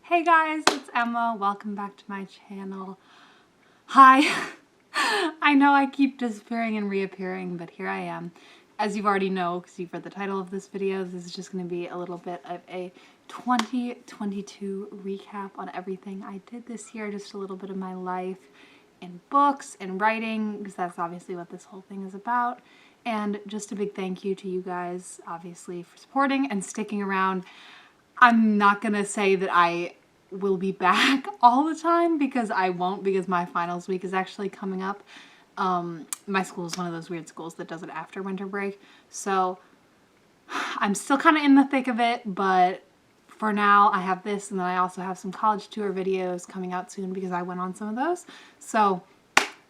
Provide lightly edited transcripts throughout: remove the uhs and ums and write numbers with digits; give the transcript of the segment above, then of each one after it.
Hey guys, it's Emma. Welcome back to my channel. Hi. I know I keep disappearing and reappearing, but here I am. As you've already know, because you've read the title of this video, this is just going to be a little bit of a 2022 recap on everything I did this year, just a little bit of my life in books and writing, because that's obviously what this whole thing is about. And just a big thank you to you guys, obviously, for supporting and sticking around. I'm not gonna say that I will be back all the time, because I won't, because my finals week is actually coming up. My school is one of those weird schools that does it after winter break, so I'm still kind of in the thick of it, but for now I have this, and then I also have some college tour videos coming out soon because I went on some of those, so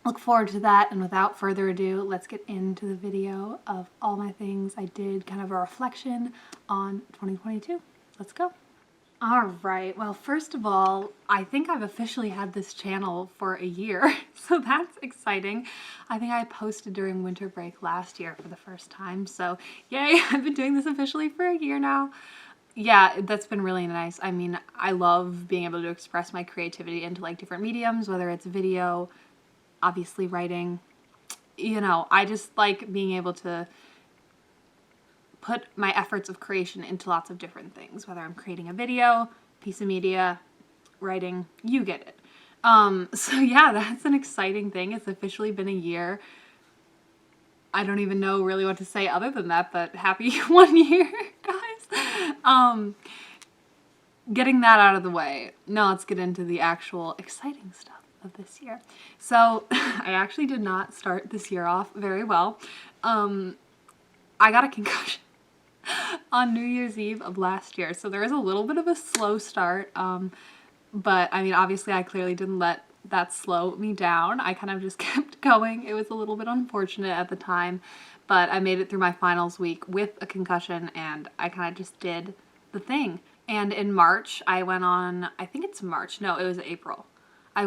look forward to that. And without further ado, let's get into the video of all my things I did, kind of a reflection on 2022. Let's go. All right, well, first of all, I think I've officially had this channel for a year, so that's exciting. I think I posted during winter break last year for the first time, so yay, I've been doing this officially for a year now. Yeah, that's been really nice. I mean, I love being able to express my creativity into like different mediums, whether it's video, obviously writing, you know, I just like being able to put my efforts of creation into lots of different things, whether I'm creating a video, piece of media, writing, you get it. So yeah, that's an exciting thing. It's officially been a year. I don't even know really what to say other than that, but happy 1 year, guys. Getting that out of the way, now let's get into the actual exciting stuff of this year. So I actually did not start this year off very well. I got a concussion on New Year's Eve of last year, so there is a little bit of a slow start, but I mean, obviously I clearly didn't let that slow me down. I kind of just kept going. It was a little bit unfortunate at the time, but I made it through my finals week with a concussion, and I kind of just did the thing. And in March, I went on, I think it's March, no, it was April. I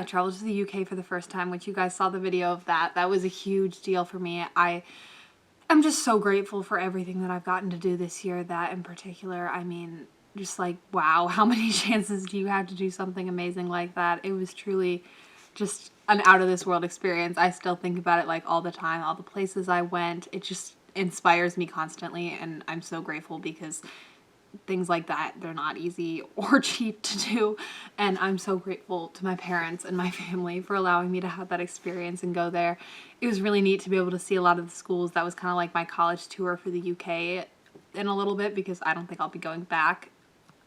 traveled to the UK for the first time, which you guys saw the video of that. That was a huge deal for me. I'm just so grateful for everything that I've gotten to do this year, that in particular. I mean, just like, wow, how many chances do you have to do something amazing like that? It was truly just an out of this world experience. I still think about it like all the time, all the places I went. It just inspires me constantly, and I'm so grateful because things like that, they're not easy or cheap to do, and I'm so grateful to my parents and my family for allowing me to have that experience and go there. It was really neat to be able to see a lot of the schools. That was kind of like my college tour for the UK in a little bit, because I don't think I'll be going back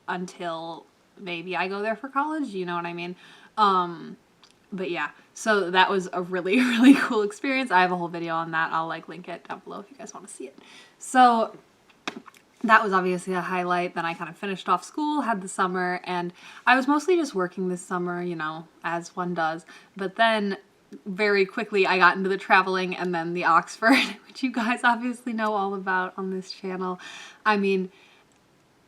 until maybe I go there for college, you know what I mean? But yeah, so that was a really, really cool experience. I have a whole video on that. I'll like link it down below if you guys want to see it. So that was obviously a highlight. Then I kind of finished off school, had the summer, and I was mostly just working this summer, you know, as one does. But then very quickly I got into the traveling and then the Oxford, which you guys obviously know all about on this channel. I mean,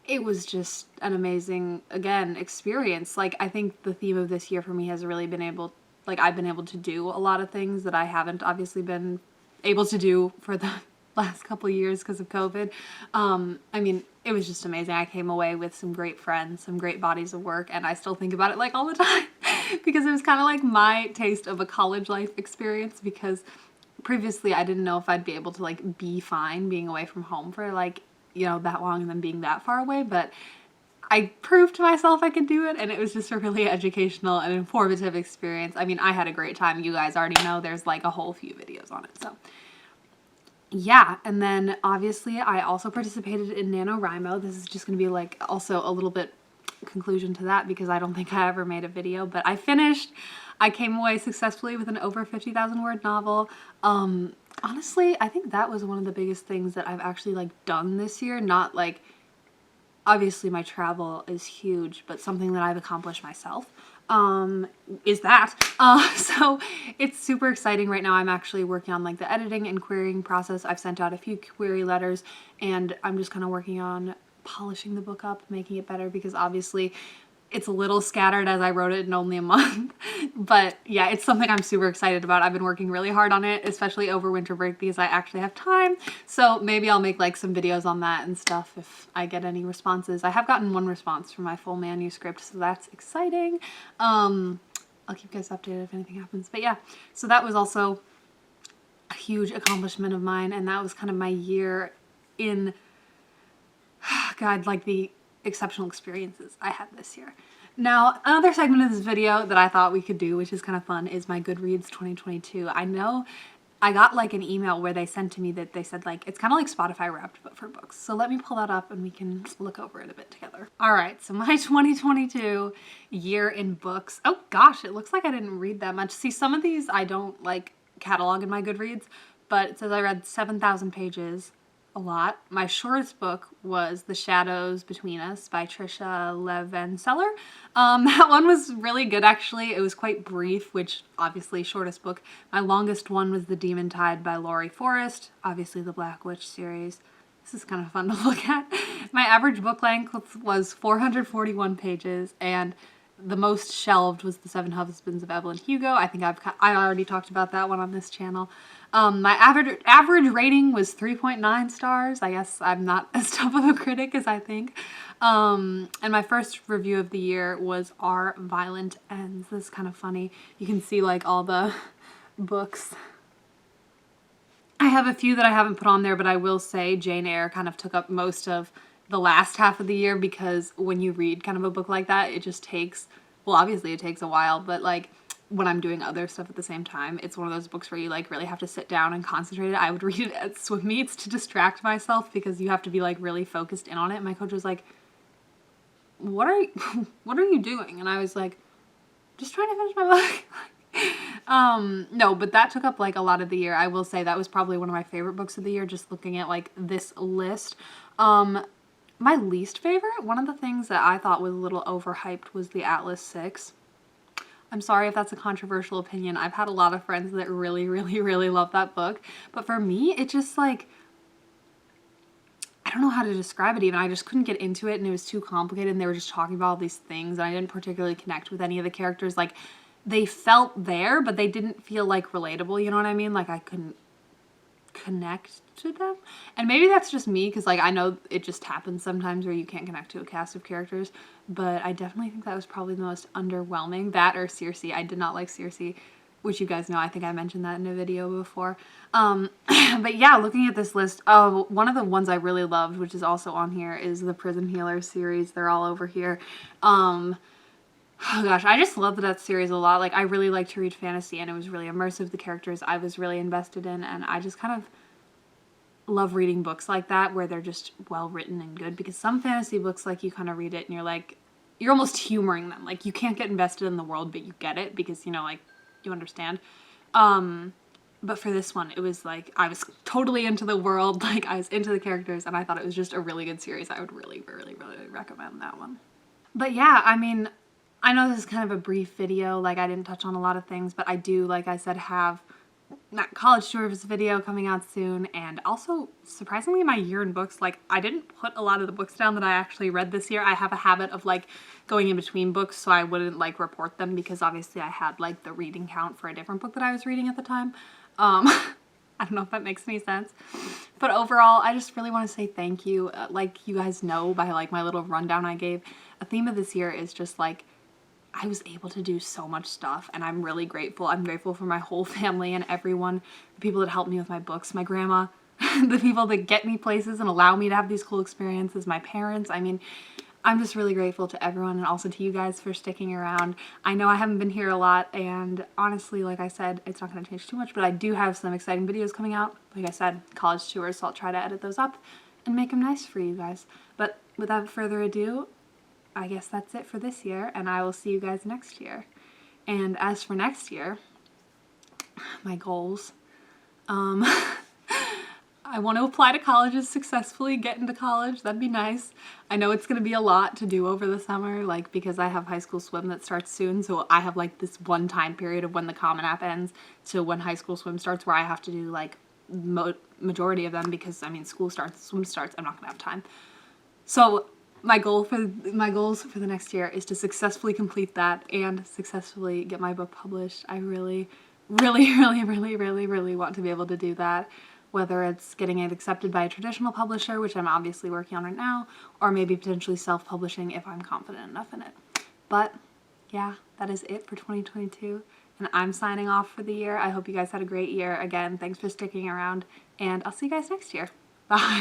it was just an amazing, again, experience. Like, I think the theme of this year for me has really been I've been able to do a lot of things that I haven't obviously been able to do for the last couple of years because of COVID. I mean, it was just amazing. I came away with some great friends, some great bodies of work, and I still think about it like all the time because it was kind of like my taste of a college life experience, because previously I didn't know if I'd be able to like be fine being away from home for like, you know, that long and then being that far away, but I proved to myself I could do it, and it was just a really educational and informative experience. I mean, I had a great time. You guys already know there's like a whole few videos on it, so yeah. And then obviously I also participated in NaNoWriMo. This is just going to be like also a little bit conclusion to that, because I don't think I ever made a video, but I finished. I came away successfully with an over 50,000 word novel. Honestly, I think that was one of the biggest things that I've actually like done this year. Not like, obviously my travel is huge, but something that I've accomplished myself is that. So it's super exciting right now. I'm actually working on like the editing and querying process. I've sent out a few query letters, and I'm just kind of working on polishing the book up, making it better, because obviously it's a little scattered as I wrote it in only a month. But yeah, it's something I'm super excited about. I've been working really hard on it, especially over winter break because I actually have time. So maybe I'll make like some videos on that and stuff if I get any responses. I have gotten one response for my full manuscript, so that's exciting. I'll keep you guys updated if anything happens. But yeah, so that was also a huge accomplishment of mine, and that was kind of my year in, God, like the exceptional experiences I had this year. Now, another segment of this video that I thought we could do, which is kind of fun, is my Goodreads 2022. I know I got like an email where they sent to me that they said like, it's kind of like Spotify Wrapped, but for books. So let me pull that up and we can look over it a bit together. All right, so my 2022 year in books. Oh gosh, it looks like I didn't read that much. See, some of these I don't like catalog in my Goodreads, but it says I read 7,000 pages. A lot. My shortest book was The Shadows Between Us by Trisha Levenseller. That one was really good actually. It was quite brief, which obviously shortest book. My longest one was The Demon Tide by Laurie Forrest, obviously the Black Witch series. This is kind of fun to look at. My average book length was 441 pages, and the most shelved was The Seven Husbands of Evelyn Hugo. I think I already talked about that one on this channel. My average rating was 3.9 stars. I guess I'm not as tough of a critic as I think. And my first review of the year was Our Violent Ends. This is kind of funny. You can see like all the books. I have a few that I haven't put on there, but I will say Jane Eyre kind of took up most of the last half of the year, because when you read kind of a book like that, it just takes, well, obviously it takes a while, but like when I'm doing other stuff at the same time, it's one of those books where you like really have to sit down and concentrate. I would read it at swim meets to distract myself because you have to be like really focused in on it. And my coach was like, what are you doing? And I was like, just trying to finish my book. No, but that took up like a lot of the year. I will say that was probably one of my favorite books of the year, just looking at like this list. My least favorite, one of the things that I thought was a little overhyped, was the Atlas 6. I'm sorry if that's a controversial opinion. I've had a lot of friends that really, really, really love that book. But for me, it just like, I don't know how to describe it even. I just couldn't get into it and it was too complicated and they were just talking about all these things and I didn't particularly connect with any of the characters. Like, they felt there, but they didn't feel like relatable, you know what I mean? Like, I couldn't connect to them. And maybe that's just me, because like I know it just happens sometimes where you can't connect to a cast of characters, but I definitely think that was probably the most underwhelming. That or Circe. I did not like Circe, which you guys know. I think I mentioned that in a video before. But yeah, looking at this list, one of the ones I really loved, which is also on here, is the Prison Healer series. They're all over here. Oh gosh, I just loved that series a lot. Like, I really like to read fantasy and it was really immersive. The characters I was really invested in, and I just kind of love reading books like that where they're just well written and good, because some fantasy books, like, you kind of read it and you're like, you're almost humoring them. Like, you can't get invested in the world, but you get it because, you know, like, you understand. But for this one, it was like, I was totally into the world, like, I was into the characters, and I thought it was just a really good series. I would really, really, really recommend that one. But yeah, I mean, I know this is kind of a brief video, like I didn't touch on a lot of things, but I do, like I said, have that college tours video coming out soon, and also, surprisingly, my year in books. Like, I didn't put a lot of the books down that I actually read this year. I have a habit of, like, going in between books, so I wouldn't, like, report them, because obviously I had, like, the reading count for a different book that I was reading at the time. I don't know if that makes any sense. But overall, I just really want to say thank you. Like you guys know by, like, my little rundown I gave, a theme of this year is just, like, I was able to do so much stuff, and I'm really grateful. I'm grateful for my whole family and everyone, the people that helped me with my books, my grandma, the people that get me places and allow me to have these cool experiences, my parents. I mean, I'm just really grateful to everyone, and also to you guys for sticking around. I know I haven't been here a lot, and honestly, like I said, it's not going to change too much, but I do have some exciting videos coming out. Like I said, college tours, so I'll try to edit those up and make them nice for you guys. But without further ado, I guess that's it for this year, and I will see you guys next year. And as for next year, my goals, I want to apply to colleges successfully, get into college. That'd be nice. I know it's going to be a lot to do over the summer, like, because I have high school swim that starts soon, so I have, like, this one time period of when the Common App ends to when high school swim starts, where I have to do, like, majority of them, because, I mean, school starts, swim starts, I'm not going to have time. So my goals for the next year is to successfully complete that and successfully get my book published. I really want to be able to do that, whether it's getting it accepted by a traditional publisher, which I'm obviously working on right now, or maybe potentially self-publishing if I'm confident enough in it. But yeah, that is it for 2022, and I'm signing off for the year. I hope you guys had a great year. Again, thanks for sticking around, and I'll see you guys next year. Bye.